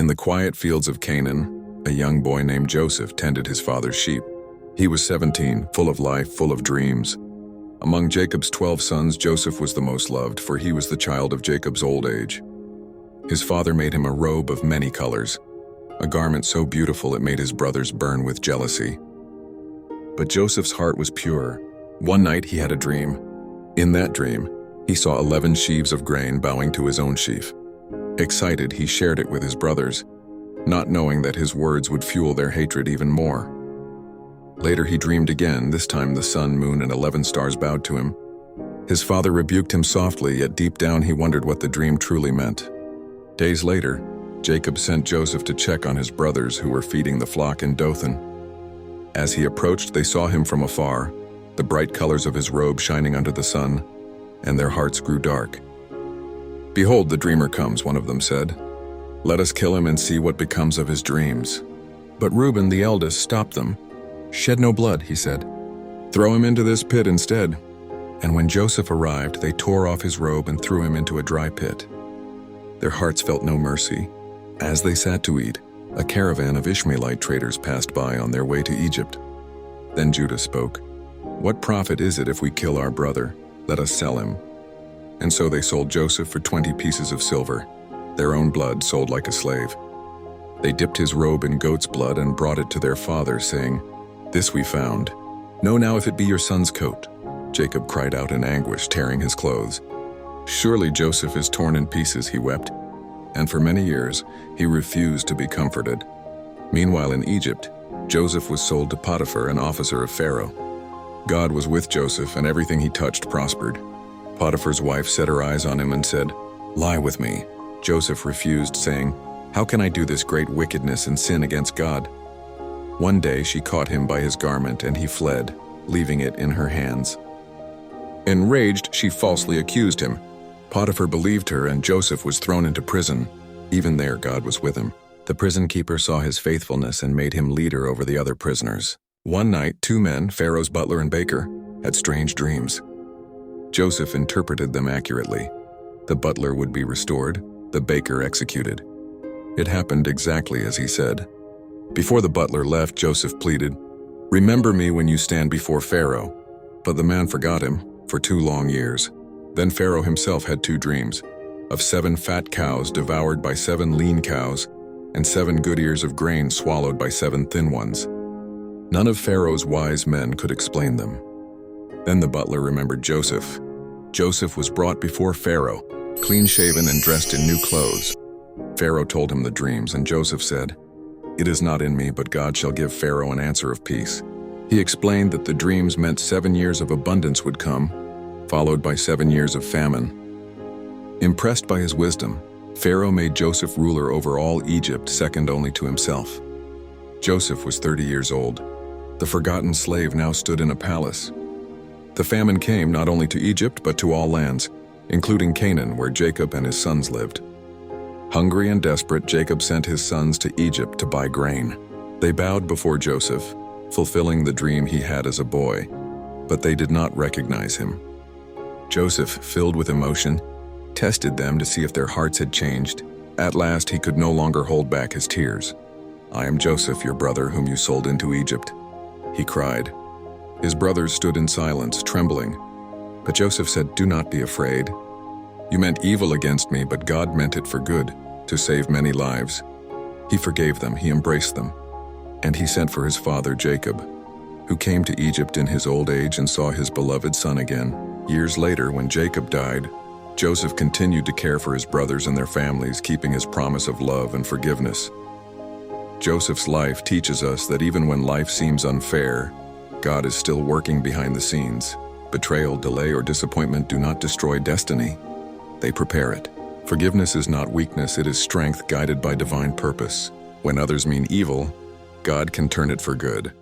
In the quiet fields of Canaan, a young boy named Joseph tended his father's sheep. He was 17, full of life, full of dreams. Among Jacob's 12 sons, Joseph was the most loved, for he was the child of Jacob's old age. His father made him a robe of many colors, a garment so beautiful it made his brothers burn with jealousy. But Joseph's heart was pure. One night he had a dream. In that dream, he saw 11 sheaves of grain bowing to his own sheaf. Excited, he shared it with his brothers, not knowing that his words would fuel their hatred even more. Later he dreamed again. This time the sun, moon, and 11 stars bowed to him. His father rebuked him softly, yet deep down he wondered what the dream truly meant. Days later, Jacob sent Joseph to check on his brothers who were feeding the flock in Dothan. As he approached, they saw him from afar, the bright colors of his robe shining under the sun, and their hearts grew dark. "Behold, the dreamer comes," one of them said. "Let us kill him and see what becomes of his dreams." But Reuben, the eldest, stopped them. "Shed no blood," he said. "Throw him into this pit instead." And when Joseph arrived, they tore off his robe and threw him into a dry pit. Their hearts felt no mercy. As they sat to eat, a caravan of Ishmaelite traders passed by on their way to Egypt. Then Judah spoke, "What profit is it if we kill our brother? Let us sell him." And so they sold Joseph for 20 pieces of silver, their own blood sold like a slave. They dipped his robe in goat's blood and brought it to their father, saying, "This we found. Know now if it be your son's coat." Jacob cried out in anguish, tearing his clothes. "Surely Joseph is torn in pieces," he wept. And for many years, he refused to be comforted. Meanwhile in Egypt, Joseph was sold to Potiphar, an officer of Pharaoh. God was with Joseph, and everything he touched prospered. Potiphar's wife set her eyes on him and said, "Lie with me." Joseph refused, saying, "How can I do this great wickedness and sin against God?" One day she caught him by his garment, and he fled, leaving it in her hands. Enraged, she falsely accused him. Potiphar believed her, and Joseph was thrown into prison. Even there, God was with him. The prison keeper saw his faithfulness and made him leader over the other prisoners. One night, 2 men, Pharaoh's butler and baker, had strange dreams. Joseph interpreted them accurately. The butler would be restored, the baker executed. It happened exactly as he said. Before the butler left, Joseph pleaded, "Remember me when you stand before Pharaoh." But the man forgot him for 2 long years. Then Pharaoh himself had 2 dreams, of 7 fat cows devoured by 7 lean cows, and 7 good ears of grain swallowed by 7 thin ones. None of Pharaoh's wise men could explain them. Then the butler remembered Joseph. Joseph was brought before Pharaoh, clean-shaven and dressed in new clothes. Pharaoh told him the dreams, and Joseph said, "It is not in me, but God shall give Pharaoh an answer of peace." He explained that the dreams meant 7 years of abundance would come, followed by 7 years of famine. Impressed by his wisdom, Pharaoh made Joseph ruler over all Egypt, second only to himself. Joseph was 30 years old. The forgotten slave now stood in a palace. The famine came not only to Egypt, but to all lands, including Canaan, where Jacob and his sons lived. Hungry and desperate, Jacob sent his sons to Egypt to buy grain. They bowed before Joseph, fulfilling the dream he had as a boy, but they did not recognize him. Joseph, filled with emotion, tested them to see if their hearts had changed. At last, he could no longer hold back his tears. "I am Joseph, your brother, whom you sold into Egypt," he cried. His brothers stood in silence, trembling. But Joseph said, "Do not be afraid. You meant evil against me, but God meant it for good, to save many lives." He forgave them, he embraced them, and he sent for his father Jacob, who came to Egypt in his old age and saw his beloved son again. Years later, when Jacob died, Joseph continued to care for his brothers and their families, keeping his promise of love and forgiveness. Joseph's life teaches us that even when life seems unfair, God is still working behind the scenes. Betrayal, delay, or disappointment do not destroy destiny. They prepare it. Forgiveness is not weakness, it is strength guided by divine purpose. When others mean evil, God can turn it for good.